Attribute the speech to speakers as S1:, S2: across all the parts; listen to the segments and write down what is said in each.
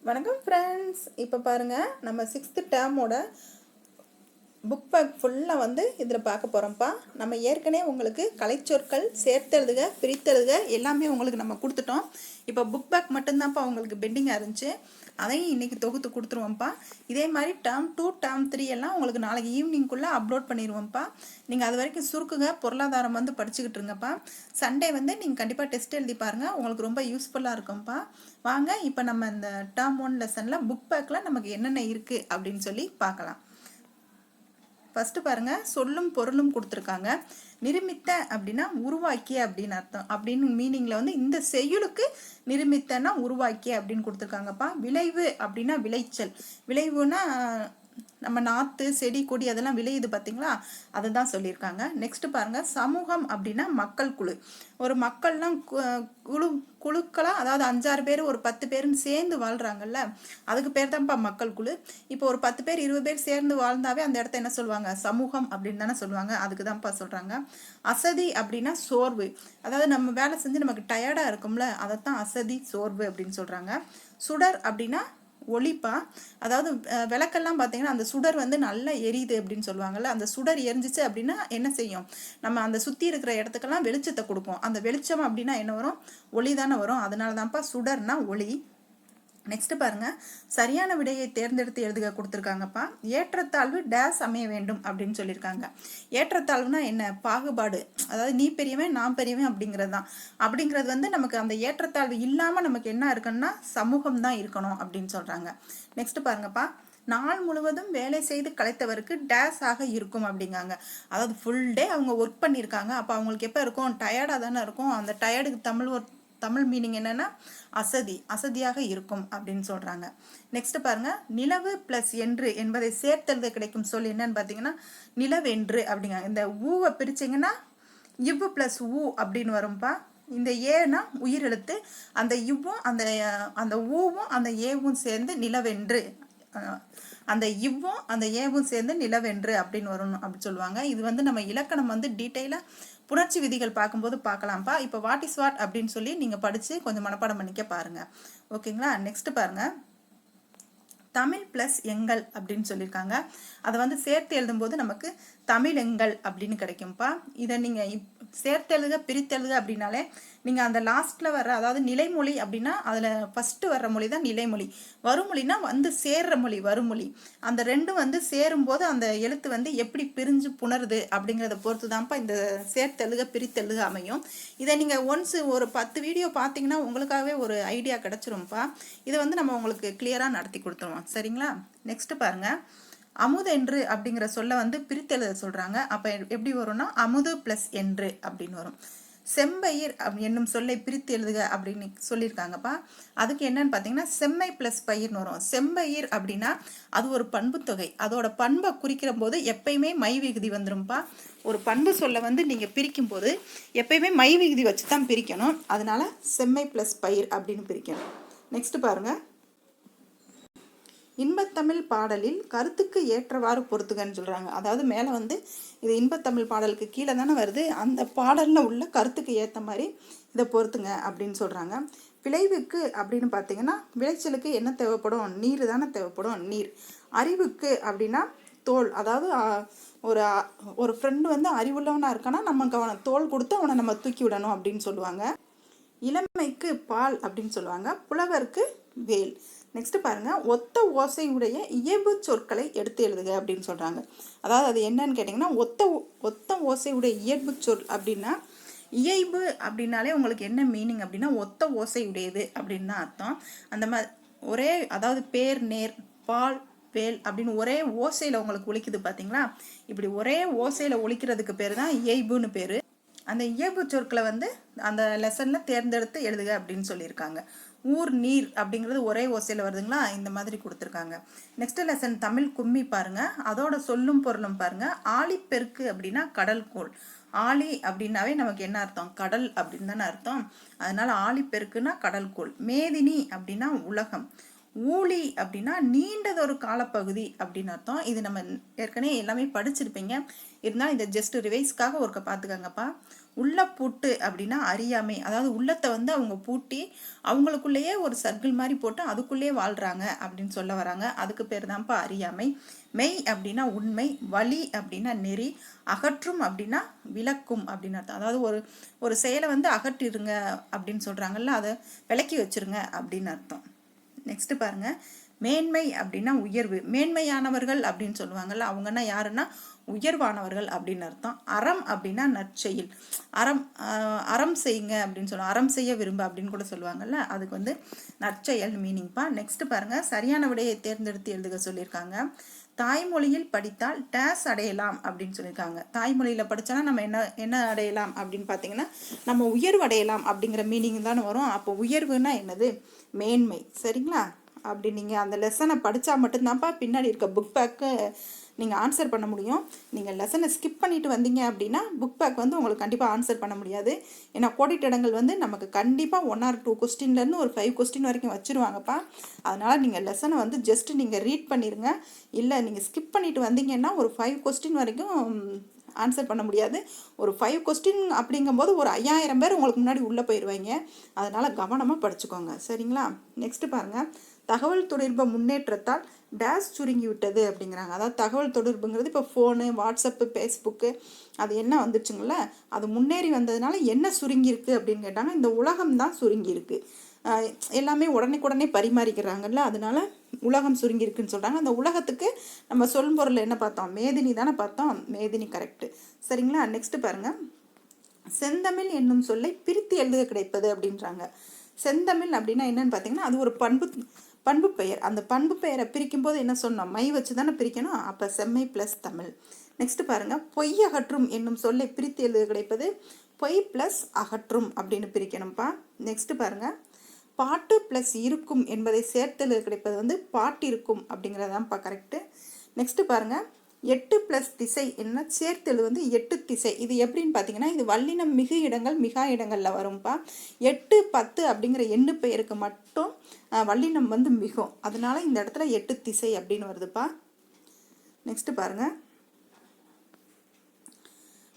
S1: வணக்கம் ஃப்ரெண்ட்ஸ். இப்போ பாருங்கள், நம்ம 6th டேர்மோட புக் பேக் ஃபுல்லாக இதில் பார்க்க போகிறோம்ப்பா. நம்ம ஏற்கனவே உங்களுக்கு கலைச்சொற்கள், சேர்த்தெழுதுக, பிரித்தெழுதுக எல்லாமே உங்களுக்கு நம்ம கொடுத்துட்டோம். இப்போ புக் பேக் மட்டும்தான்ப்பா உங்களுக்கு பெண்டிங்காக இருந்துச்சு. அதையும் இன்றைக்கி தொகுத்து கொடுத்துருவோம்ப்பா. இதே மாதிரி டேர்ம் 2, டேர்ம் 3 எல்லாம் உங்களுக்கு நாளைக்கு ஈவினிங்குள்ளே அப்லோட் பண்ணிடுவோம்ப்பா. நீங்கள் அது வரைக்கும் சுருக்குங்க பொருளாதாரம் படிச்சுக்கிட்டு இருங்கப்பா. சண்டே நீங்கள் கண்டிப்பாக டெஸ்ட் எழுதி பாருங்கள், உங்களுக்கு ரொம்ப யூஸ்ஃபுல்லாக இருக்கும்ப்பா. வாங்க இப்போ நம்ம இந்த டேர்ம் 1 லெசனில் புக் பேக்கில் நமக்கு என்னென்ன இருக்குது அப்படின்னு சொல்லி பார்க்கலாம். ஃபஸ்ட்டு பாருங்கள், சொல்லும் பொருளும் கொடுத்துருக்காங்க. நிருமித்த அப்படின்னா உருவாக்கிய அப்படின்னு அர்த்தம். அப்படின்னு மீனிங்கில் இந்த செய்யுளுக்கு நிருமித்தன்னா உருவாக்கிய அப்படின்னு கொடுத்துருக்காங்கப்பா. விளைவு அப்படின்னா விளைச்சல். விளைவுனா நம்ம நாற்று, செடி, கொடி அதெல்லாம் விளையுது பார்த்தீங்களா, அதை தான் சொல்லியிருக்காங்க. நெக்ஸ்ட் பாருங்கள், சமூகம் அப்படின்னா மக்கள் குழு. ஒரு மக்கள்லாம் குழுக்களாக, அதாவது 5-6 பேர், ஒரு 10 பேருன்னு சேர்ந்து வாழ்கிறாங்கல்ல, அதுக்கு பேர் தான்ப்பா மக்கள் குழு. இப்போ ஒரு 10 பேர் 20 பேர் சேர்ந்து வாழ்ந்தாவே அந்த இடத்த என்ன சொல்லுவாங்க, சமூகம் அப்படின்னு தானே சொல்லுவாங்க. அதுக்கு தான்ப்பா சொல்கிறாங்க. அசதி அப்படின்னா சோர்வு, அதாவது நம்ம வேலை செஞ்சு நமக்கு டயர்டாக இருக்கும்ல, அதைத்தான் அசதி, சோர்வு அப்படின்னு சொல்கிறாங்க. சுடர் அப்படின்னா ஒளிப்பா, அதாவது விளக்கெல்லாம் பார்த்தீங்கன்னா அந்த சுடர் நல்லா எரியுது அப்படின்னு சொல்லுவாங்கல்ல. அந்த சுடர் எரிஞ்சிச்சு அப்படின்னா என்ன செய்யும், நம்ம அந்த சுற்றி இருக்கிற இடத்துக்கெல்லாம் வெளிச்சத்தை கொடுக்கும். அந்த வெளிச்சம் அப்படின்னா என்ன வரும், ஒளி தானே வரும். அதனால தான்ப்பா சுடர்னா ஒளி. நெக்ஸ்ட் பாருங்க, சரியான விடையை தேர்ந்தெடுத்து எழுதுக கொடுத்துருக்காங்கப்பா. ஏற்றத்தாழ்வு டேஸ் அமைய வேண்டும் அப்படின்னு சொல்லியிருக்காங்க. ஏற்றத்தாழ்வுனா என்ன, பாகுபாடு, அதாவது நீ பெரியவன் நான் பெரியவன் அப்படிங்கிறது தான். அப்படிங்கிறது நமக்கு அந்த ஏற்றத்தாழ்வு இல்லாமல் நமக்கு என்ன இருக்குன்னா சமூகம் தான் இருக்கணும் அப்படின்னு சொல்றாங்க. நெக்ஸ்ட் பாருங்கப்பா, நாள் முழுவதும் வேலை செய்து கலைத்தவருக்கு டேஸ் ஆக இருக்கும் அப்படிங்காங்க. அதாவது ஃபுல் டே அவங்க ஒர்க் பண்ணியிருக்காங்க. அப்போ அவங்களுக்கு எப்போ இருக்கும், டயர்டாக தானே இருக்கும். அந்த டயர்டுக்கு தமிழ் மீனிங் என்னன்னா அசதியாக இருக்கும் அப்படின்னு சொல்றாங்க. நெக்ஸ்ட் பாருங்க, நிலவு பிளஸ் என்று என்பதை சேர்த்தெழுத கிடைக்கும் சொல் என்னன்னு பாத்தீங்கன்னா நிலவென்று அப்படிங்க. இந்த ஊவை பிரிச்சிங்கன்னா இவ்வு பிளஸ் ஊ அப்படின்னு வரும்பா. இந்த ஏனா உயிர் எழுத்து, அந்த இவ்வும் அந்த ஊவும் அந்த ஏவும் சேர்ந்து நிலவென்று, அந்த இவ்வும் அந்த ஏவும் சேர்ந்து நிலவென்று அப்படின்னு வரும் அப்படின்னு சொல்லுவாங்க. இது நம்ம இலக்கணம் டீட்டெயிலாக புணர்ச்சி விதிகள் பார்க்கும்போது பார்க்கலாம்ப்பா. இப்போ வாட் இஸ் வாட் அப்படின்னு சொல்லி நீங்கள் படித்து கொஞ்சம் மனப்பாடம் பண்ணிக்க பாருங்கள். ஓகேங்களா. நெக்ஸ்ட் பாருங்கள், தமிழ் பிளஸ் எங்கள் அப்படின்னு சொல்லியிருக்காங்க. அதை சேர்த்து எழுதும்போது நமக்கு தமிழெங்கள் அப்படின்னு கிடைக்கும்ப்பா. இதை நீங்கள் சேர்த்தெழுக பிரித்தெழுக அப்படின்னாலே நீங்கள் அந்த லாஸ்ட்டில் வர்ற, அதாவது நிலைமொழி அப்படின்னா அதில் ஃபஸ்ட்டு வர்ற மொழி தான் நிலைமொழி. வருமொழினா சேர்ற மொழி வருமொழி. அந்த ரெண்டும் சேரும்போது அந்த எழுத்து எப்படி பிரிஞ்சு புணருது அப்படிங்கிறத பொறுத்து தான்ப்பா இந்த சேர்த்தெழுக பிரித்தெழுக அமையும். இதை நீங்கள் ஒன்ஸ் ஒரு 10 வீடியோ பார்த்தீங்கன்னா உங்களுக்காகவே ஒரு ஐடியா கிடச்சிரும்ப்பா. இதை நம்ம உங்களுக்கு கிளியராக நடத்தி கொடுத்துருவோம். சரிங்களா. நெக்ஸ்ட் பாருங்கள், அமுதென்று அப்படிங்கிற சொல்ல பிரித்தெழுத சொல்றாங்க. அப்ப எப்படி வரும்னா அமுது பிளஸ் என்று அப்படின்னு வரும். செம்பயிர் என்னும் சொல்லை பிரித்து எழுதுக அப்படின்னு சொல்லியிருக்காங்கப்பா. அதுக்கு என்னன்னு பார்த்தீங்கன்னா செம்மை பிளஸ் பயிர்னு வரும். செம்பயிர் அப்படின்னா அது ஒரு பண்பு தொகை. அதோட பண்பை குறிக்கிற போது எப்பயுமே மை விகுதி வந்துரும்ப்பா. ஒரு பண்பு சொல்ல நீங்கள் பிரிக்கும் போது எப்பயுமே மை விகுதி வச்சு தான் பிரிக்கணும். அதனால செம்மை பிளஸ் பயிர் அப்படின்னு பிரிக்கணும். நெக்ஸ்ட் பாருங்க, இன்பத்தமிழ் பாடலில் கருத்துக்கு ஏற்றவாறு பொறுத்துக்கன்னு சொல்கிறாங்க. அதாவது மேலே இது இன்பத்தமிழ் பாடலுக்கு கீழே தானே வருது, அந்த பாடலில் உள்ள கருத்துக்கு ஏற்ற மாதிரி இதை பொறுத்துங்க அப்படின்னு சொல்கிறாங்க. விளைவுக்கு அப்படின்னு பார்த்தீங்கன்னா விளைச்சலுக்கு என்ன தேவைப்படும், நீர் தானே தேவைப்படும், நீர். அறிவுக்கு அப்படின்னா தோல், அதாவது ஒரு ஃப்ரெண்டு அறிவுள்ளவனாக இருக்கானா நமக்கு அவனை தோல் கொடுத்து அவனை நம்ம தூக்கி விடணும் அப்படின்னு சொல்லுவாங்க. இளமைக்கு பால் அப்படின்னு சொல்லுவாங்க. புலவருக்கு வேல். நெக்ஸ்ட் பாருங்க, ஒத்த ஓசையுடைய இயல்பு சொற்களை எடுத்து எழுதுக அப்படின்னு சொல்றாங்க. அதாவது அது என்னன்னு கேட்டீங்கன்னா ஒத்த ஓசையுடைய இயல்பு சொல் அப்படின்னா, இயல்பு அப்படின்னாலே உங்களுக்கு என்ன மீனிங் அப்படின்னா ஒத்த ஓசையுடையது அப்படின்னு தான் அர்த்தம். அந்த மாதிரி ஒரே, அதாவது பேர், நேர், பால், வேல் அப்படின்னு ஒரே ஓசையில உங்களுக்கு ஒலிக்குது பார்த்தீங்களா. இப்படி ஒரே ஓசையில ஒலிக்கிறதுக்கு பேர் தான் இயல்புன்னு பேரு. அந்த இயல்பு சொற்களை அந்த லெசன்ல தேர்ந்தெடுத்து எழுதுக அப்படின்னு சொல்லியிருக்காங்க. ஊர், நீர் அப்படிங்கிறது ஒரே ஓசையில் வருதுங்களா, இந்த மாதிரி கொடுத்துருக்காங்க. நெக்ஸ்ட் லெசன் தமிழ் கும்மி பாருங்க. அதோட சொல்லும் பொருளும் பாருங்க. ஆழிப்பெருக்கு அப்படின்னா கடல் கோள். ஆழி அப்படின்னாவே நமக்கு என்ன அர்த்தம், கடல் அப்படின்னு தானே அர்த்தம். அதனால ஆழிப்பெருக்குன்னா கடல் கோள். மேதினி அப்படின்னா உலகம். ஊழி அப்படின்னா நீண்டதொரு காலப்பகுதி அப்படின்னு அர்த்தம். இது நம்ம ஏற்கனவே எல்லாமே படிச்சிருப்பீங்க. இருந்தாலும் இந்த ஜஸ்ட் ரிவைஸ்க்காக ஒருக்க பார்த்துக்கங்கப்பா. உள்ள பூட்டு அப்படின்னா அறியாமை, அதாவது உள்ளத்தை வந்து அவங்க பூட்டி அவங்களுக்குள்ளேயே ஒரு சர்க்கிள் மாதிரி போட்டு அதுக்குள்ளேயே வாழ்கிறாங்க அப்படின்னு சொல்ல வராங்க. அதுக்கு பேர் தான்ப்பா அறியாமை. மெய் அப்படின்னா உண்மை, வழி அப்படின்னா நெறி, அகற்றும் அப்படின்னா விளக்கும் அப்படின்னு அர்த்தம். அதாவது ஒரு செயலை வந்து அகற்றிடுங்க அப்படின்னு சொல்கிறாங்கல்ல, அதை விளக்கி வச்சிருங்க அப்படின்னு அர்த்தம். நெக்ஸ்ட் பாருங்க, மேன்மை அப்படின்னா உயர்வு. மேன்மையானவர்கள் அப்படின்னு சொல்லுவாங்கல்ல, அவங்கன்னா யாருன்னா உயர்வானவர்கள் அப்படின்னு அர்த்தம். அறம் அப்படின்னா நற்செயல். அறம் செய்யுங்க அப்படின்னு சொல்லுவாங்க. அறம் செய்ய விரும்ப அப்படின்னு கூட சொல்லுவாங்கல்ல, அதுக்கு வந்து நற்செயல் மீனிங்ப்பா. நெக்ஸ்ட் பாருங்க, சரியான விடையை தேர்ந்தெடுத்து எழுதுக சொல்லியிருக்காங்க. தாய்மொழியில் படித்தால் டேஸ் அடையலாம் அப்படின்னு சொல்லியிருக்காங்க. தாய்மொழியில் படித்தோன்னா நம்ம என்ன அடையலாம் அப்படின்னு பார்த்தீங்கன்னா, நம்ம உயர்வு அடையலாம் அப்படிங்கிற மீனிங் தானே வரும். அப்போ உயர்வுன்னா என்னது? மேன்மை. சரிங்களா? அப்படி நீங்கள் அந்த லெசனை படித்தா மட்டும்தான்ப்பா பின்னாடி இருக்க புக் பேக்கு நீங்கள் ஆன்சர் பண்ண முடியும். நீங்கள் லெசனை ஸ்கிப் பண்ணிட்டு வந்தீங்க அப்படின்னா புக் பேக் வந்து உங்களுக்கு கண்டிப்பாக ஆன்சர் பண்ண முடியாது. ஏன்னா கோடிட்டடங்கள் வந்து நமக்கு கண்டிப்பாக 1 or 2 கொஸ்டின்லேருந்து ஒரு 5 கொஸ்டின் வரைக்கும் வச்சுருவாங்கப்பா. அதனால் நீங்கள் லெசனை வந்து ஜஸ்ட் நீங்கள் ரீட் பண்ணிடுங்க. இல்லை நீங்கள் ஸ்கிப் பண்ணிட்டு வந்தீங்கன்னா ஒரு 5 கொஸ்டின் வரைக்கும் ஆன்சர் பண்ண முடியாது. ஒரு 5 கொஸ்டின் அப்படிங்கும்போது ஒரு 5000 பேர் உங்களுக்கு முன்னாடி உள்ளே போயிடுவாங்க. அதனால் கவனமாக படிச்சுக்கோங்க. சரிங்களா? நெக்ஸ்ட்டு பாருங்கள், தகவல் தொடர்பு முன்னேற்றத்தால் டேஸ் சுருங்கி விட்டது அப்படிங்கிறாங்க. அதாவது தகவல் தொடர்புங்கிறது இப்போ ஃபோனு, வாட்ஸ்அப்பு, ஃபேஸ்புக்கு அது என்ன வந்துச்சுங்கள, அது முன்னேறி வந்ததுனால என்ன சுருங்கியிருக்கு அப்படின்னு கேட்டாங்க. இந்த உலகம் தான் சுருங்கியிருக்கு. எல்லாமே உடனே பரிமாறிக்கிறாங்கல்ல, அதனால உலகம் சுருங்கியிருக்குன்னு சொல்கிறாங்க. அந்த உலகத்துக்கு நம்ம சொல்லும் பொருள் என்ன பார்த்தோம்? மேதினி தானே பார்த்தோம். மேதினி கரெக்டு. சரிங்களா? நெக்ஸ்ட்டு பாருங்கள், செந்தமிழ் என்னும் சொல்லை பிரித்து எழுத கிடைப்பது அப்படின்றாங்க. செந்தமிழ் அப்படின்னா என்னன்னு பார்த்தீங்கன்னா, அது ஒரு பண்பு பெயர். அந்த பண்பு பெயரை பிரிக்கும் போது என்ன சொன்னோம்? மை வச்சு தானே பிரிக்கணும். அப்போ செம்மை ப்ளஸ் தமிழ். நெக்ஸ்ட் பாருங்க, பொய் அகற்றும் என்னும் சொல்லை பிரித்து எழுத கிடைப்பது பொய் ப்ளஸ் அகற்றும் அப்படின்னு பிரிக்கணும்ப்பா. நெக்ஸ்ட் பாருங்க, பாட்டு ப்ளஸ் இருக்கும் என்பதை சேர்த்து எழுத கிடைப்பது வந்து பாட்டிருக்கும் அப்படிங்கிறதான்ப்பா கரெக்டு. நெக்ஸ்ட் பாருங்க, 8 + திசை என்ன சேர்த்தெழு வந்து 8 திசை. இது எப்படின்னு பார்த்தீங்கன்னா, இது வல்லினம் மிகு இடங்கள் மிகா இடங்களில் வரும்ப்பா. 8, 10 அப்படிங்கிற எண்ணு பெயருக்கு மட்டும் வல்லினம் வந்து மிகும். அதனால இந்த இடத்துல 8 திசை அப்படின்னு வருதுப்பா. நெக்ஸ்ட் பாருங்க,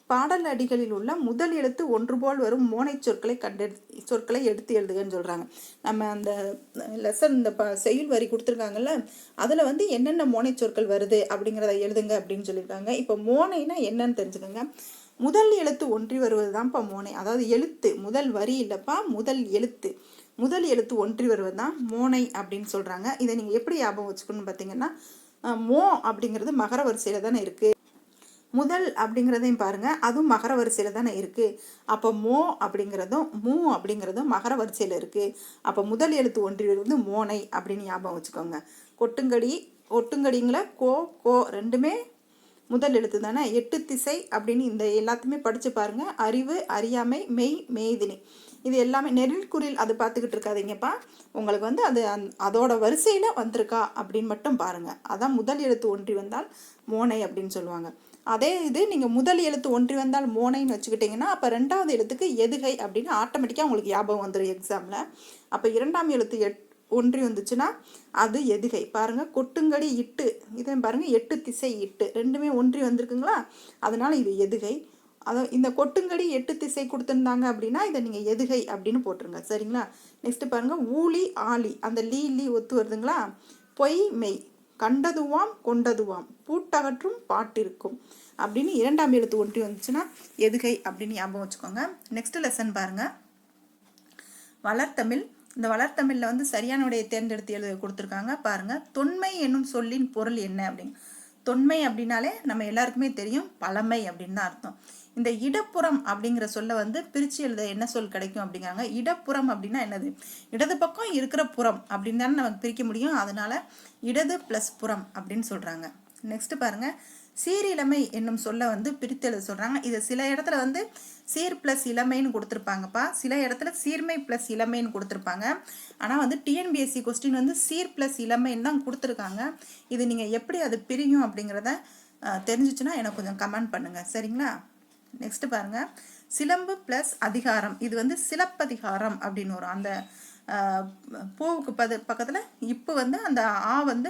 S1: பாடல் அடிகளில் உள்ள முதல் எழுத்து ஒன்று போல் வரும் மோனை சொற்களை எடுத்து எழுதுகன்னு சொல்கிறாங்க. நம்ம அந்த லெசன் இந்த செய்யுள் வரி கொடுத்துருக்காங்கல்ல, அதில் வந்து என்னென்ன மோனை சொற்கள் வருது அப்படிங்கிறத எழுதுங்க அப்படின்னு சொல்லியிருக்காங்க. இப்போ மோனைனா என்னன்னு தெரிஞ்சுக்கோங்க. முதல் எழுத்து ஒன்றி வருவது தான்ப்பா மோனை. அதாவது எழுத்து, முதல் வரி இல்லைப்பா, முதல் எழுத்து ஒன்றி வருவது தான் மோனை அப்படின்னு சொல்கிறாங்க. இதை நீங்கள் எப்படி ஞாபகம் வச்சுக்கணும்னு பார்த்தீங்கன்னா, மோ அப்படிங்கிறது மகர வரிசையில் தானே இருக்குது. முதல் அப்படிங்கிறதையும் பாருங்கள், அதுவும் மகர வரிசையில் தானே இருக்குது. அப்போ மோ அப்படிங்கிறதும் மூ அப்படிங்கிறதும் மகர வரிசையில் இருக்குது. அப்போ முதல் எழுத்து ஒன்றில் வந்து மோனை அப்படின்னு ஞாபகம் வச்சுக்கோங்க. ஒட்டுங்கடிங்கள கோ ரெண்டுமே முதல் எழுத்து தானே. 8 திசை அப்படின்னு இந்த எல்லாத்தையுமே படித்து பாருங்கள். அறிவு, அறியாமை, மெய், மேதினி இது எல்லாமே நெறில்குறில் அது பார்த்துக்கிட்டு இருக்காதீங்கப்பா. உங்களுக்கு வந்து அது அதோட வரிசையில் வந்திருக்கா அப்படின்னு மட்டும் பாருங்கள். அதான் முதல் எழுத்து ஒன்றி வந்தால் மோனை அப்படின்னு சொல்லுவாங்க. அதே இது நீங்கள் முதல் எழுத்து ஒன்றி வந்தால் மோனைன்னு வச்சுக்கிட்டிங்கன்னா, அப்போ 2வது எழுத்துக்கு எதுகை அப்படின்னு ஆட்டோமேட்டிக்காக உங்களுக்கு ஞாபகம் வந்துடும் எக்ஸாமில். அப்போ 2ஆம் எழுத்து ஒன்றி வந்துச்சுன்னா அது எதுகை. பாருங்கள், கொட்டுங்கடி இட்டு, இதை பாருங்கள் 8 திசை இட்டு ரெண்டுமே ஒன்றி வந்திருக்குங்களா, அதனால் இது எதுகை. இந்த கொட்டுங்கடி 8 திசை கொடுத்துருந்தாங்க அப்படின்னா இதை நீங்கள் எதுகை அப்படின்னு போட்டுருங்க. சரிங்களா? நெக்ஸ்ட் பாருங்கள், ஊழி ஆழி, அந்த லீ ஒத்து வருதுங்களா. பொய் மெய், கண்டதுவாம் கொண்டதுவாம், பூட்டகற்றும் பாட்டிருக்கும் அப்படின்னு 2ஆம் எழுத்து ஒன்றி வந்துச்சுன்னா எதுகை அப்படின்னு ஞாபகம் வச்சுக்கோங்க. நெக்ஸ்ட் லெசன் பாருங்க, வளர்த்தமிழ். இந்த வளர்த்தமிழில் வந்து சரியான விடையை தேர்ந்தெடுத்து எழுத கொடுத்துருக்காங்க. பாருங்க, தொன்மை என்னும் சொல்லின் பொருள் என்ன அப்படின்னு. தொன்மை அப்படின்னாலே நம்ம எல்லாருக்குமே தெரியும், பழமை அப்படின்னு தான் அர்த்தம். இந்த இடப்புறம் அப்படிங்கிற சொல்ல வந்து பிரித்து எழுத என்ன சொல் கிடைக்கும் அப்படிங்கிறாங்க. இடப்புறம் அப்படின்னா என்னது? இடது பக்கம் இருக்கிற புறம் அப்படின்னு தானே நமக்கு பிரிக்க முடியும். அதனால இடது ப்ளஸ் புறம் அப்படின்னு சொல்கிறாங்க. நெக்ஸ்ட் பாருங்க, சீரிழமை என்னும் சொல்ல வந்து பிரித்து எழுத சொல்கிறாங்க. இது சில இடத்துல வந்து சீர் ப்ளஸ் இளமைன்னு கொடுத்துருப்பாங்கப்பா, சில இடத்துல சீர்மை ப்ளஸ் இளமைன்னு கொடுத்துருப்பாங்க. ஆனால் வந்து டிஎன்பிஎஸ்சி கொஸ்டின் வந்து சீர் ப்ளஸ் இளமைன்னு தான் கொடுத்துருக்காங்க. இது நீங்கள் எப்படி அது பிரியும் அப்படிங்கிறத தெரிஞ்சிச்சுன்னா எனக்கு கொஞ்சம் கமெண்ட் பண்ணுங்கள். சரிங்களா? நெக்ஸ்ட் பாருங்க, சிலம்பு ப்ளஸ் அதிகாரம், இது வந்து சிலப்பதிகாரம் அப்படின்னு வரும். அந்த பூவுக்கு பக்கத்தில் இப்போ வந்து அந்த ஆ வந்து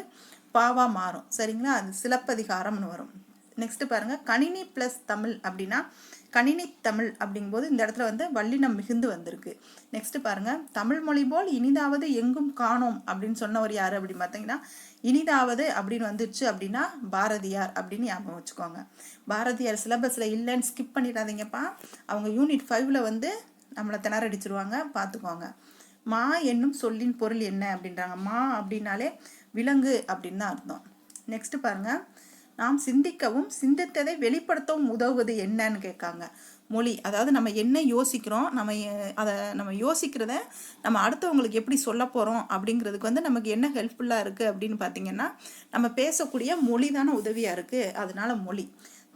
S1: பாவா மாறும். சரிங்களா? அது சிலப்பதிகாரம்னு வரும். நெக்ஸ்ட் பாருங்க, கணினி ப்ளஸ் தமிழ் அப்படின்னா கணினி தமிழ் அப்படிங்கும்போது இந்த இடத்துல வந்து வல்லினம் மிகுந்து வந்திருக்கு. நெக்ஸ்ட் பாருங்க, தமிழ் மொழி போல் இனிதாவது எங்கும் காணோம் அப்படின்னு சொன்னவர் யாரு அப்படின்னு பார்த்தீங்கன்னா, இனிதாவது அப்படின்னு வந்துருச்சு அப்படின்னா பாரதியார் அப்படின்னு ஞாபகம் வச்சுக்கோங்க. பாரதியார் சிலபஸ்ல இல்லைன்னு ஸ்கிப் பண்ணிடாதீங்கப்பா. அவங்க யூனிட் 5ல வந்து நம்மளை திணறடிச்சிருவாங்க, பார்த்துக்கோங்க. மா என்னும் சொல்லின் பொருள் என்ன அப்படின்றாங்க. மா அப்படின்னாலே விலங்கு அப்படின்னு தான் அர்த்தம். நெக்ஸ்ட் பாருங்க, நாம் சிந்திக்கவும் சிந்தித்ததை வெளிப்படுத்தவும் உதவுவது என்னன்னு கேட்காங்க. மொழி, அதாவது நம்ம என்ன யோசிக்கிறோம், நம்ம யோசிக்கிறத நம்ம அடுத்தவங்களுக்கு எப்படி சொல்ல போகிறோம் அப்படிங்கிறதுக்கு வந்து நமக்கு என்ன ஹெல்ப்ஃபுல்லாக இருக்குது அப்படின்னு பார்த்தீங்கன்னா, நம்ம பேசக்கூடிய மொழி தானே உதவியாக இருக்குது. அதனால மொழி.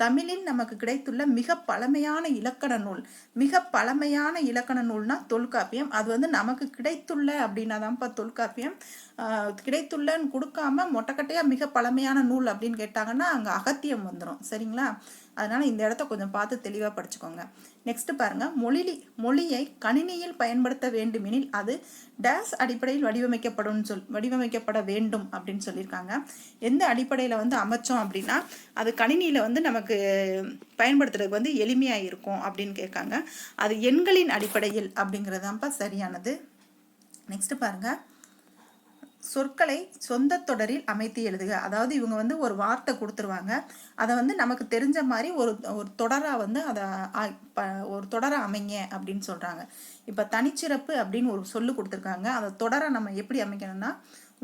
S1: தமிழில் நமக்கு கிடைத்துள்ள மிக பழமையான இலக்கண நூல். மிக பழமையான இலக்கண நூல்னா தொல்காப்பியம். அது வந்து நமக்கு கிடைத்துள்ள அப்படின்னா தான்ப்பா தொல்காப்பியம். கிடைத்துள்ளன்னு கொடுக்காம மொட்டைக்கட்டையாக மிக பழமையான நூல் அப்படின்னு கேட்டாங்கன்னா அங்கே அகத்தியம் வந்துடும். சரிங்களா? அதனால இந்த இடத்த கொஞ்சம் பார்த்து தெளிவாக படிச்சுக்கோங்க. நெக்ஸ்ட் பாருங்க, மொழியை கணினியில் பயன்படுத்த வேண்டுமெனில் அது டேஸ் அடிப்படையில் வடிவமைக்கப்பட வேண்டும் அப்படின்னு சொல்லியிருக்காங்க. எந்த அடிப்படையில் வந்து அமைச்சோம் அப்படின்னா அது கணினியில் வந்து நமக்கு பயன்படுத்துறதுக்கு வந்து எளிமையாக இருக்கும் அப்படின்னு கேட்காங்க. அது எண்களின் அடிப்படையில் அப்படிங்கிறதான்ப்பா சரியானது. நெக்ஸ்ட் பாருங்க, சொற்களை சொந்த தொடரில் அமைத்து எழுதுக. அதாவது இவங்க வந்து ஒரு வார்த்தை கொடுத்துருவாங்க, அதை வந்து நமக்கு தெரிஞ்ச மாதிரி ஒரு தொடராக வந்து ஒரு தொடரை அமைங்க அப்படின்னு சொல்கிறாங்க. இப்போ தனிச்சிறப்பு அப்படின்னு ஒரு சொல்லு கொடுத்துருக்காங்க. அதை தொடரை நம்ம எப்படி அமைக்கணும்னா,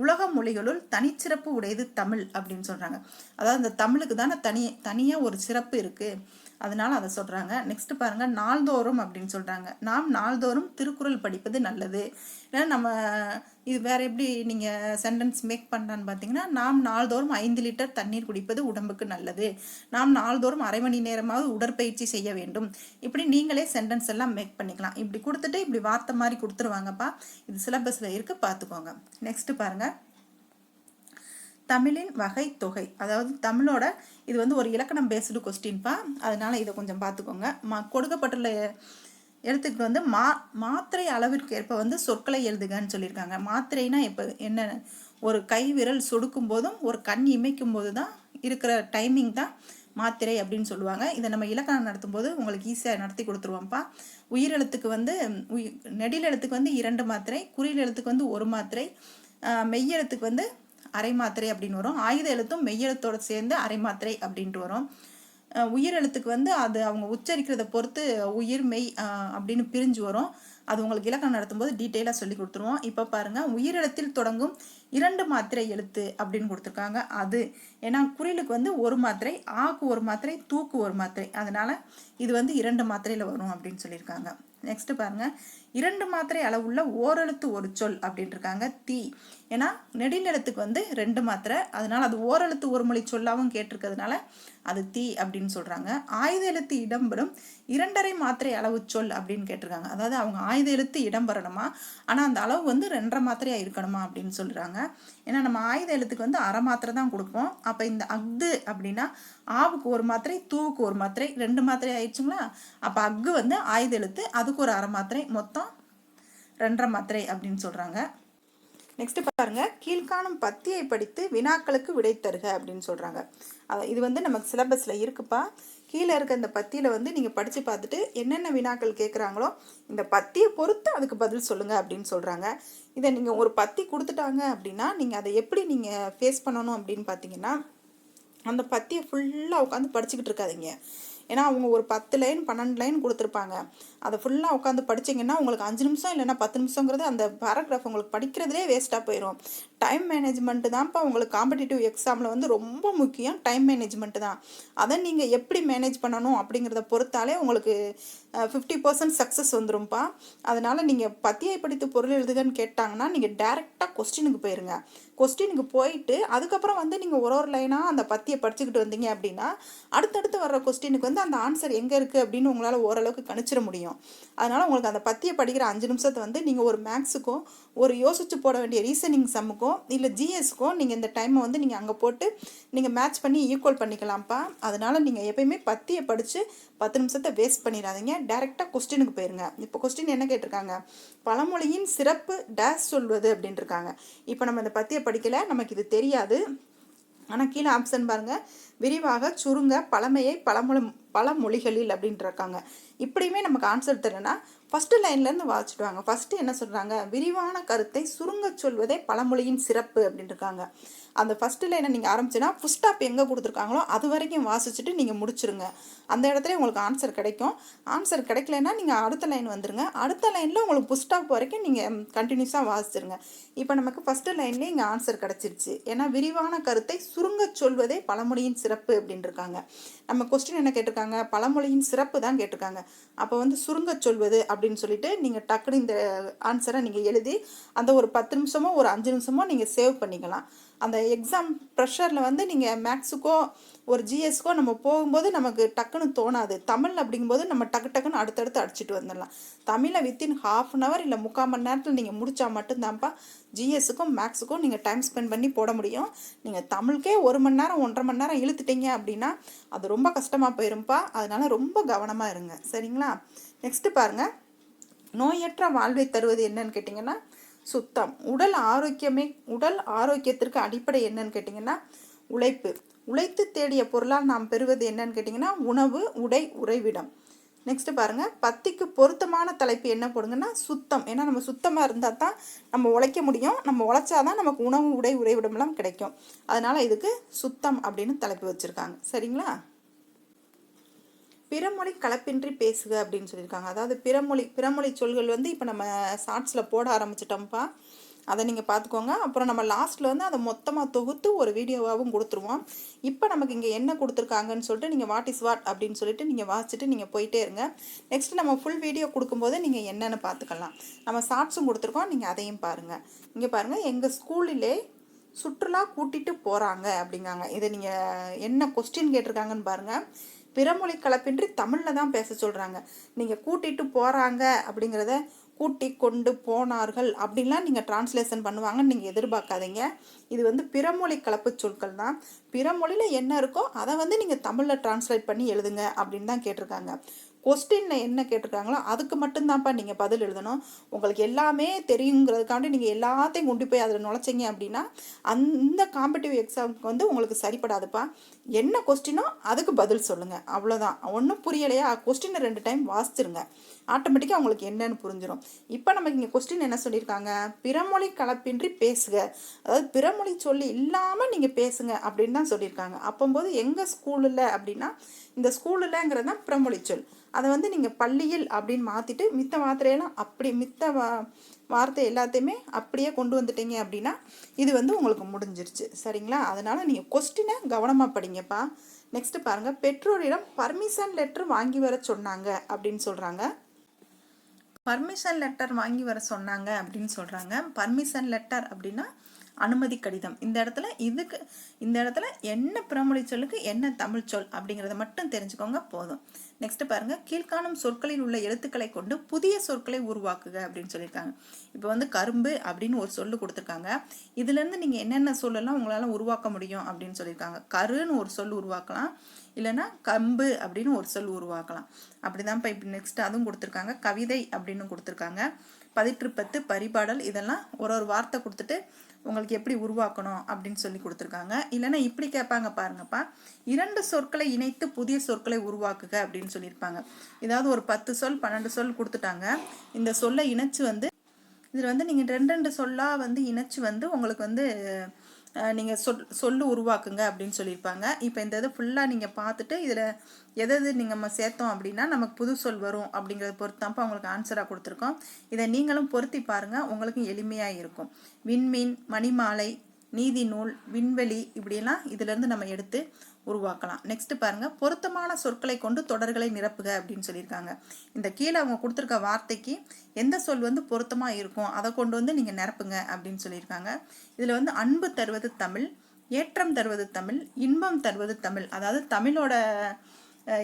S1: உலக மொழிகளுள் தனிச்சிறப்பு உடையது தமிழ் அப்படின்னு சொல்கிறாங்க. அதாவது இந்த தமிழுக்கு தானே தனியாக ஒரு சிறப்பு இருக்குது, அதனால அதை சொல்கிறாங்க. நெக்ஸ்ட் பாருங்க, நாள்தோறும் அப்படின்னு சொல்கிறாங்க. நாம் நாள்தோறும் திருக்குறள் படிப்பது நல்லது. ஏன்னா நம்ம இது வேற எப்படி நீங்கள் சென்டென்ஸ் மேக் பண்ணலான்னு பார்த்தீங்கன்னா, நாம் நாள்தோறும் 5 லிட்டர் தண்ணீர் குடிப்பது உடம்புக்கு நல்லது. நாம் நாள்தோறும் அரை மணி நேரமாவது உடற்பயிற்சி செய்ய வேண்டும். இப்படி நீங்களே சென்டென்ஸ் எல்லாம் மேக் பண்ணிக்கலாம். இப்படி கொடுத்துட்டு இப்படி வார்த்தை மாதிரி கொடுத்துருவாங்கப்பா. இது சிலபஸில் இருக்குது, பார்த்துக்கோங்க. நெக்ஸ்ட் பாருங்க, தமிழின் வகை தொகை. அதாவது தமிழோட இது வந்து ஒரு இலக்கணம் பேஸ்டு கொஸ்டின்ப்பா, அதனால இதை கொஞ்சம் பார்த்துக்கோங்க. கொடுக்கப்பட்டுள்ள எழுத்துக்கு வந்து மாத்திரை அளவிற்கு ஏற்ப வந்து சொற்களை எழுதுகன்னு சொல்லியிருக்காங்க. மாத்திரைனா இப்போ என்ன, ஒரு கை விரல் சொடுக்கும் போதும் ஒரு கண் இமைக்கும் போது தான் இருக்கிற டைமிங் தான் மாத்திரை அப்படின்னு சொல்லுவாங்க. இதை நம்ம இலக்கணம் நடத்தும் போது உங்களுக்கு ஈஸியாக நடத்தி கொடுத்துருவோம்ப்பா. உயிரெழுத்துக்கு வந்து நெடில் எழுத்துக்கு வந்து 2 மாத்திரை, குறில் எழுத்துக்கு வந்து 1 மாத்திரை, மெய்யெழுத்துக்கு வந்து அரை மாத்திரை அப்படின்னு வரும். ஆயுத எழுத்தும் மெய்யெழுத்தோடு சேர்ந்து அரை மாத்திரை அப்படின்ட்டு வரும். உயிரெழுத்துக்கு வந்து அது அவங்க உச்சரிக்கிறத பொறுத்து உயிர் மெய் அப்படின்னு பிரிஞ்சு வரும். அது உங்களுக்கு இலக்கணம் நடத்தும்போது டீட்டெயிலாக சொல்லி கொடுத்துருவோம். இப்போ பாருங்கள், உயிரெழுத்தில் தொடங்கும் 2 மாத்திரை எழுத்து அப்படின்னு கொடுத்துருக்காங்க. அது ஏன்னா குறிலுக்கு வந்து 1 மாத்திரை, ஆக்கு 1 மாத்திரை, தூக்கு 1 மாத்திரை, அதனால் இது வந்து 2 மாத்திரையில் வரும் அப்படின்னு சொல்லியிருக்காங்க. நெக்ஸ்ட் பாருங்க, 2 மாத்திரை அளவுள்ள ஓரெழுத்து ஒரு சொல் அப்படின்னு இருக்காங்க. தீ, ஏன்னா நெடுநிலத்துக்கு வந்து 2 மாத்திரை, அதனால அது ஓரெழுத்து ஒரு மொழி சொல்லாவும் கேட்டிருக்கிறதுனால அது தீ அப்படின்னு சொல்றாங்க. ஆயுத எழுத்து இடம்பெறும் 2.5 மாத்திரை அளவு சொல் அப்படின்னு கேட்டிருக்காங்க. அதாவது அவங்க ஆயுத எழுத்து இடம்பெறணுமா, ஆனால் அந்த அளவு வந்து 2.5 மாத்திரையா இருக்கணுமா அப்படின்னு சொல்றாங்க. ஏன்னா நம்ம ஆயுத எழுத்துக்கு வந்து அரை மாத்திரை தான் கொடுப்போம். அப்போ இந்த அஃது அப்படின்னா ஆவுக்கு 1 மாத்திரை, தூவுக்கு 1 மாத்திரை, 2 மாத்திரை ஆயிடுச்சுங்களா. அப்போ அஃகு வந்து ஆயுத எழுத்து, அதுக்கு ஒரு அரை மாத்திரை, மொத்தம் 2.5 மாத்திரை அப்படின்னு சொல்றாங்க. நெக்ஸ்ட் பாருங்க, கீழ்காணும் பத்தியை படித்து வினாக்களுக்கு விடை தருக அப்படின்னு சொல்றாங்க. இது வந்து நமக்கு சிலபஸ்ல இருக்குப்பா. கீழே இருக்க இந்த பத்தியில் வந்து நீங்கள் படித்து பார்த்துட்டு என்னென்ன வினாக்கள் கேட்குறாங்களோ இந்த பத்தியை பொறுத்து அதுக்கு பதில் சொல்லுங்கள் அப்படின்னு சொல்கிறாங்க. இதை நீங்கள் ஒரு பத்தி கொடுத்துட்டாங்க அப்படின்னா நீங்கள் அதை எப்படி நீங்கள் ஃபேஸ் பண்ணணும் அப்படின்னு பார்த்தீங்கன்னா, அந்த பத்தியை ஃபுல்லாக உட்காந்து படிச்சுக்கிட்டு இருக்காதீங்க. ஏன்னா அவங்க ஒரு 10 லைன் 12 லைன் கொடுத்துருப்பாங்க. அதை ஃபுல்லாக உட்காந்து படிச்சிங்கன்னா உங்களுக்கு 5 நிமிஷம் இல்லைன்னா 10 நிமிஷங்கிறது அந்த பேராகிராஃப் உங்களுக்கு படிக்கிறதுலே வேஸ்ட்டாக போயிடும். டைம் மேனேஜ்மெண்ட்டு தான்ப்பா உங்களுக்கு காம்படிட்டிவ் எக்ஸாமில் வந்து ரொம்ப முக்கியம். டைம் மேனேஜ்மெண்ட்டு தான். அதை நீங்கள் எப்படி மேனேஜ் பண்ணணும் அப்படிங்கிறத பொறுத்தாலே உங்களுக்கு 50% சக்ஸஸ் வந்துடும்ப்பா. அதனால் நீங்கள் பத்தியை படித்து பொருள் எழுதுகன்னு கேட்டாங்கன்னா நீங்கள் டேரெக்டாக கொஸ்டினுக்கு போயிருங்க. கொஸ்டினுக்கு போயிட்டு அதுக்கப்புறம் வந்து நீங்கள் ஒரு லைனாக அந்த பத்தியை படிச்சுக்கிட்டு வந்தீங்க அப்படின்னா அடுத்தடுத்து வர்ற கொஸ்டினுக்கு வந்து அந்த ஆன்சர் எங்கே இருக்குது அப்படின்னு உங்களால் ஓரளவுக்கு கணிச்சிட முடியும். அதனால் உங்களுக்கு அந்த பத்தியை படிக்கிற 5 நிமிஷத்தை வந்து நீங்கள் ஒரு மேக்ஸுக்கோ ஒரு யோசிச்சு போட வேண்டிய ரீசனிங் சம்முக்கோ இல்லை ஜிஎஸ்க்கோ நீங்கள் இந்த டைமை வந்து நீங்கள் அங்கே போட்டு நீங்கள் மேட்ச் பண்ணி ஈக்குவல் பண்ணிக்கலாம்ப்பா. அதனால் நீங்கள் எப்பயுமே பத்தியை படித்து 10 நிமிஷத்தை வேஸ்ட் பண்ணிடாதீங்க. டைரெக்டாக கொஸ்டினுக்கு போயிருங்க. இப்போ கொஸ்டின் என்ன கேட்டிருக்காங்க, பழமொழியின் சிறப்பு டேஷ் சொல்வது அப்படின்னு இருக்காங்க. இப்போ நம்ம இந்த பத்தியை படிக்கலை, நமக்கு இது தெரியாது. ஆனால் கீழே ஆப்ஷன் பாருங்கள், விரிவாக சுருங்க பழமையை பல மொழிகளில் அப்படின்ட்டு இருக்காங்க. இப்படியுமே நமக்கு ஆன்சர் தெரியலனா ஃபஸ்ட்டு லைன்லேருந்து வாசிச்சுட்டு வாங்க. ஃபஸ்ட்டு என்ன சொல்கிறாங்க, விரிவான கருத்தை சுருங்க சொல்வதே பழமொழியின் சிறப்பு அப்படின்ட்டு இருக்காங்க. அந்த ஃபஸ்ட்டு லைனை நீங்கள் ஆரம்பிச்சுன்னா ஃபுல் ஸ்டாப் எங்கே கொடுத்துருக்காங்களோ அது வரைக்கும் வாசிச்சுட்டு நீங்கள் முடிச்சிருங்க. அந்த இடத்துல உங்களுக்கு ஆன்சர் கிடைக்கும். ஆன்சர் கிடைக்கலன்னா நீங்கள் அடுத்த லைன் வந்துடுங்க. அடுத்த லைனில் உங்களுக்கு ஃபுல் ஸ்டாப் வரைக்கும் நீங்கள் கண்டினியூஸாக வாசிச்சிருங்க. இப்போ நமக்கு ஃபஸ்ட்டு லைன்லேயே இங்கே ஆன்சர் கிடச்சிருச்சு. ஏன்னா விரிவான கருத்தை சுருங்க சொல்வதே பழமொழியின் சிறப்பு அப்படின்ட்டு இருக்காங்க. நம்ம கொஸ்டின் என்ன கேட்டிருக்காங்க, பழமொழியின் சிறப்பு தான் கேட்டிருக்காங்க. அப்போ வந்து சுருங்க சொல்வது அப்படின்னு சொல்லிட்டு நீங்கள் டக்குனு இந்த ஆன்சரை நீங்கள் எழுதி அந்த ஒரு 10 நிமிஷமோ ஒரு 5 நிமிஷமோ நீங்கள் சேவ் பண்ணிக்கலாம். அந்த எக்ஸாம் ப்ரெஷரில் வந்து நீங்கள் மேக்ஸுக்கோ ஒரு ஜிஎஸ்க்கோ நம்ம போகும்போது நமக்கு டக்குன்னு தோணாது. தமிழ் அப்படிங்கும்போது நம்ம டக்குன்னு அடுத்தடுத்து அடிச்சுட்டு வந்துடலாம். தமிழை வித்தின் ½ அன் ஹவர் இல்லை 3/4 மணி நேரத்தில் நீங்கள் முடித்தா மட்டும்தான்ப்பா ஜிஎஸ்ஸுக்கும் மேக்ஸுக்கும் நீங்கள் டைம் ஸ்பெண்ட் பண்ணி போட முடியும். நீங்கள் தமிழுக்கே 1 மணி நேரம் 1.5 மணி நேரம் இழுத்துட்டீங்க அப்படின்னா அது ரொம்ப கஷ்டமாக போயிரும்ப்பா. அதனால ரொம்ப கவனமாக இருங்க, சரிங்களா? நெக்ஸ்ட்டு பாருங்கள், நோயற்ற வாழ்வை தருவது என்னன்னு கேட்டிங்கன்னா சுத்தம். உடல் ஆரோக்கியத்திற்கு அடிப்படை என்னன்னு கேட்டிங்கன்னா உழைப்பு. உழைத்து தேடிய பொருளால் நாம் பெறுவது என்னன்னு கேட்டிங்கன்னா உணவு, உடை, உறைவிடம். நெக்ஸ்ட்டு பாருங்கள், பத்திக்கு பொருத்தமான தலைப்பு என்ன போடுங்கன்னா சுத்தம். ஏன்னா நம்ம சுத்தமாக இருந்தால் தான் நம்ம உழைக்க முடியும். நம்ம உழைச்சாதான் நமக்கு உணவு, உடை, உறைவிடம்லாம் கிடைக்கும். அதனால் இதுக்கு சுத்தம் அப்படின்னு தலைப்பு வச்சுருக்காங்க, சரிங்களா? பிறமொழி கலப்பின்றி பேசுக அப்படின்னு சொல்லியிருக்காங்க. அதாவது பிறமொழி சொல்கள் வந்து இப்போ நம்ம ஷார்ட்ஸில் போட ஆரம்பிச்சிட்டோம்ப்பா. அதை நீங்கள் பார்த்துக்கோங்க. அப்புறம் நம்ம லாஸ்ட்டில் வந்து அதை மொத்தமாக தொகுத்து ஒரு வீடியோவாகவும் கொடுத்துருவோம். இப்போ நமக்கு இங்கே என்ன கொடுத்துருக்காங்கன்னு சொல்லிட்டு நீங்கள் வாட் இஸ் வாட் அப்படின்னு சொல்லிட்டு நீங்கள் வாசிச்சுட்டு நீங்கள் போயிட்டே இருங்க. நெக்ஸ்ட்டு நம்ம ஃபுல் வீடியோ கொடுக்கும்போது நீங்கள் என்னென்னு பார்த்துக்கலாம். நம்ம ஷார்ட்ஸும் கொடுத்துருக்கோம், நீங்கள் அதையும் பாருங்கள். இங்கே பாருங்கள், எங்கள் ஸ்கூலிலே சுற்றுலா கூட்டிகிட்டு போகிறாங்க அப்படிங்காங்க. இதை நீங்கள் என்ன கொஸ்டின் கேட்டிருக்காங்கன்னு பாருங்கள். பிறமொழி கலப்பின்றி தமிழில் தான் பேச சொல்கிறாங்க. நீங்கள் கூட்டிகிட்டு போகிறாங்க அப்படிங்கிறத கூட்டி கொண்டு போனார்கள் அப்படின்லாம் நீங்கள் டிரான்ஸ்லேஷன் பண்ணுவாங்கன்னு நீங்கள் எதிர்பார்க்காதீங்க. இது வந்து பிறமொழி கலப்பு சொற்கள் தான். பிறமொழியில் என்ன இருக்கோ அதை வந்து நீங்கள் தமிழில் டிரான்ஸ்லேட் பண்ணி எழுதுங்க அப்படின்னு தான் கேட்டிருக்காங்க. கொஸ்டினில் என்ன கேட்டிருக்காங்களோ அதுக்கு மட்டும்தான்ப்பா நீங்கள் பதில் எழுதணும். உங்களுக்கு எல்லாமே தெரியுங்கிறதுக்காண்டி நீங்கள் எல்லாத்தையும் கொண்டு போய் அதில் நுழைச்சிங்க அப்படின்னா அந்த காம்படிட்டிவ் எக்ஸாமுக்கு வந்து உங்களுக்கு சரிப்படாதுப்பா. என்ன கொஸ்டினோ அதுக்கு பதில் சொல்லுங்கள், அவ்வளோதான். ஒன்றும் புரியலையா, கொஸ்டினை 2 டைம் வாசிச்சிருங்க, ஆட்டோமேட்டிக்காக உங்களுக்கு என்னன்னு புரிஞ்சிடும். இப்போ நமக்கு இங்கே கொஸ்டின் என்ன சொல்லியிருக்காங்க, பிறமொழி கலப்பின்றி பேசுக. அதாவது பிறமொழி சொல்லி இல்லாமல் நீங்கள் பேசுங்க அப்படின்னு தான் சொல்லியிருக்காங்க. அப்போம்போது எங்கள் ஸ்கூலில் அப்படின்னா இந்த ஸ்கூலில்ங்கிறது தான் பிறமொழி சொல். அதை வந்து நீங்கள் பள்ளியில் அப்படின்னு மாற்றிட்டு மித்த வார்த்தையெல்லாம் அப்படி வார்த்தை எல்லாத்தையுமே அப்படியே கொண்டு வந்துட்டீங்க அப்படின்னா இது வந்து உங்களுக்கு முடிஞ்சிருச்சு, சரிங்களா? அதனால் நீங்கள் கொஸ்டினை கவனமாக படிங்கப்பா. நெக்ஸ்ட்டு பாருங்கள், பெற்றோரிடம் பர்மிஷன் லெட்டர் வாங்கி வர சொன்னாங்க அப்படின்னு சொல்கிறாங்க. பர்மிஷன் லெட்டர் வாங்கி வர சொன்னாங்க அப்படின்னு சொல்கிறாங்க. பர்மிஷன் லெட்டர் அப்படின்னா அனுமதி கடிதம். இந்த இடத்துல என்ன பிறமொழி சொல்லுக்கு என்ன தமிழ் சொல் அப்படிங்கிறத மட்டும் தெரிஞ்சுக்கோங்க, போதும். நெக்ஸ்ட் பாருங்க, கீழ்காணும் சொற்களில் உள்ள எழுத்துக்களை கொண்டு புதிய சொற்களை உருவாக்குக அப்படின்னு சொல்லியிருக்காங்க. இப்போ வந்து கரும்பு அப்படின்னு ஒரு சொல்லு கொடுத்துருக்காங்க. இதுலேருந்து நீங்கள் என்னென்ன சொல்லலாம் உங்களால் உருவாக்க முடியும் அப்படின்னு சொல்லியிருக்காங்க. கருன்னு ஒரு சொல் உருவாக்கலாம், இல்லைன்னா கம்பு அப்படின்னு ஒரு சொல் உருவாக்கலாம். அப்படிதான் இப்போ இப்படி நெக்ஸ்ட் அதுவும் கொடுத்துருக்காங்க. கவிதை அப்படின்னு கொடுத்துருக்காங்க. பதிற்றுப்பத்து, பரிபாடல், இதெல்லாம் ஒரு வார்த்தை கொடுத்துட்டு உங்களுக்கு எப்படி உருவாக்கணும் அப்படின்னு சொல்லி கொடுத்துருக்காங்க. இல்லைன்னா இப்படி கேட்பாங்க பாருங்கப்பா, 2 சொற்களை இணைத்து புதிய சொற்களை உருவாக்குக அப்படின்னு சொல்லியிருப்பாங்க. ஏதாவது ஒரு 10 சொல் 12 சொல் கொடுத்துட்டாங்க. இந்த சொல்லை இணைச்சு வந்து இதில் வந்து நீங்கள் 2 சொல்லாக வந்து இணைச்சு வந்து உங்களுக்கு வந்து நீங்கள் சொல்லு உருவாக்குங்க அப்படின்னு சொல்லியிருப்பாங்க. இப்போ இந்த இது ஃபுல்லாக நீங்கள் பார்த்துட்டு இதில் எது நம்ம சேர்த்தோம் அப்படின்னா நமக்கு புது சொல் வரும் அப்படிங்கிறத பொறுத்தாப்பா உங்களுக்கு ஆன்சராக கொடுத்துருக்கோம். இதை நீங்களும் பொருத்தி பாருங்கள், உங்களுக்கு எளிமையாக இருக்கும். விண்மீன், மணிமாலை, நீதி நூல், விண்வெளி, இப்படியெல்லாம் இதிலேருந்து நம்ம எடுத்து உருவாக்கலாம். நெக்ஸ்ட் பாருங்க, பொருத்தமான சொற்களை கொண்டு தொடர்களை நிரப்புக அப்படின்னு சொல்லியிருக்காங்க. இந்த கீழே அவங்க கொடுத்துருக்க வார்த்தைக்கு எந்த சொல் வந்து பொருத்தமாக இருக்கும் அதை கொண்டு வந்து நீங்கள் நிரப்புங்க அப்படின்னு சொல்லியிருக்காங்க. இதில் வந்து அன்பு தருவது தமிழ், ஏற்றம் தருவது தமிழ், இன்பம் தருவது தமிழ். அதாவது தமிழோட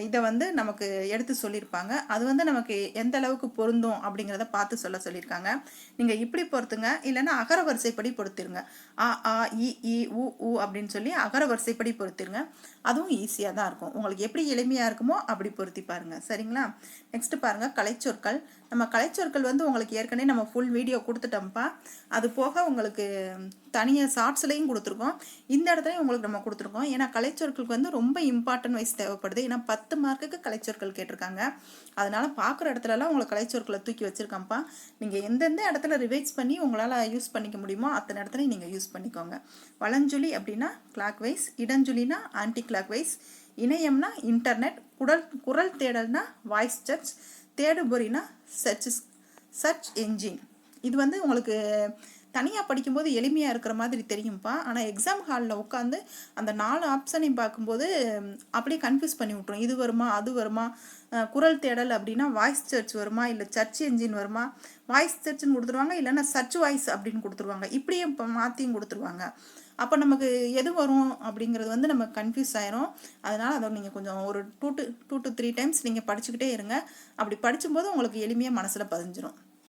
S1: இதை வந்து நமக்கு எடுத்து சொல்லியிருப்பாங்க. அது வந்து நமக்கு எந்த அளவுக்கு பொருந்தும் அப்படிங்கிறத பார்த்து சொல்லியிருக்காங்க. நீங்கள் இப்படி பொறுத்துங்க, இல்லைன்னா அகர வரிசைப்படி பொறுத்திருங்க. ஆ ஆ இ உ உ அப்படின்னு சொல்லி அகர வரிசைப்படி பொறுத்திருங்க. அதுவும் ஈஸியாக தான் இருக்கும். உங்களுக்கு எப்படி எளிமையாக இருக்குமோ அப்படி பொருத்தி பாருங்கள், சரிங்களா? நெக்ஸ்ட் பாருங்கள், கலைச்சொற்கள். நம்ம கலைச்சொற்கள் வந்து உங்களுக்கு ஏற்கனவே நம்ம ஃபுல் வீடியோ கொடுத்துட்டோம்ப்பா. அது போக உங்களுக்கு தனியாக ஷார்ட்ஸ்லையும் கொடுத்துருக்கோம். இந்த இடத்துலையும் உங்களுக்கு நம்ம கொடுத்துருக்கோம். ஏன்னா கலைச்சொற்களுக்கு வந்து ரொம்ப இம்பார்ட்டன்ட் வைஸ் தேவைப்படுது. ஏன்னா 10 மார்க்குக்கு கலைச்சொற்கள் கேட்டிருக்காங்க. அதனால பார்க்குற இடத்துலலாம் உங்களுக்கு கலைச்சொற்களை தூக்கி வச்சுருக்கேன்ப்பா. நீங்கள் எந்தெந்த இடத்துல ரிவைஸ் பண்ணி உங்களால் யூஸ் பண்ணிக்க முடியுமோ அத்தனை இடத்துலையும் நீங்கள் யூஸ் பண்ணிக்கோங்க. வலஞ்சுழி அப்படின்னா கிளாக் வைஸ், இடஞ்சுழினா ஆன்டி கிளாக் வைஸ், இணையம்னா இன்டர்நெட், குரல் தேடல்னா வாய்ஸ் சர்ச், தேடுபொறினா சர்ச் என்ஜின். இது வந்து உங்களுக்கு தனியாக படிக்கும்போது எளிமையாக இருக்கிற மாதிரி தெரியும்ப்பா. ஆனால் எக்ஸாம் ஹாலில் உட்காந்து அந்த 4 ஆப்ஷனையும் பார்க்கும்போது அப்படியே கன்ஃபியூஸ் பண்ணி விட்ரும். இது வருமா அது வருமா, குரல் தேடல் அப்படின்னா வாய்ஸ் சர்ச் வருமா இல்லை சர்ச் என்ஜின் வருமா, வாய்ஸ் சர்ச்னு கொடுத்துருவாங்க, இல்லைன்னா சர்ச் வாய்ஸ் அப்படின்னு கொடுத்துருவாங்க. இப்படியே இப்போ மாற்றியும் கொடுத்துருவாங்க. அப்போ நமக்கு எது வரும் அப்படிங்கிறது வந்து நம்ம கன்ஃபியூஸ் ஆயிரும். அதனால் அதை நீங்கள் கொஞ்சம் ஒரு 2 to 3 டைம்ஸ் நீங்கள் படிச்சுக்கிட்டே இருங்க. அப்படி படிக்கும்போது உங்களுக்கு எளிமையாக மனசில் பதிஞ்சிரும்.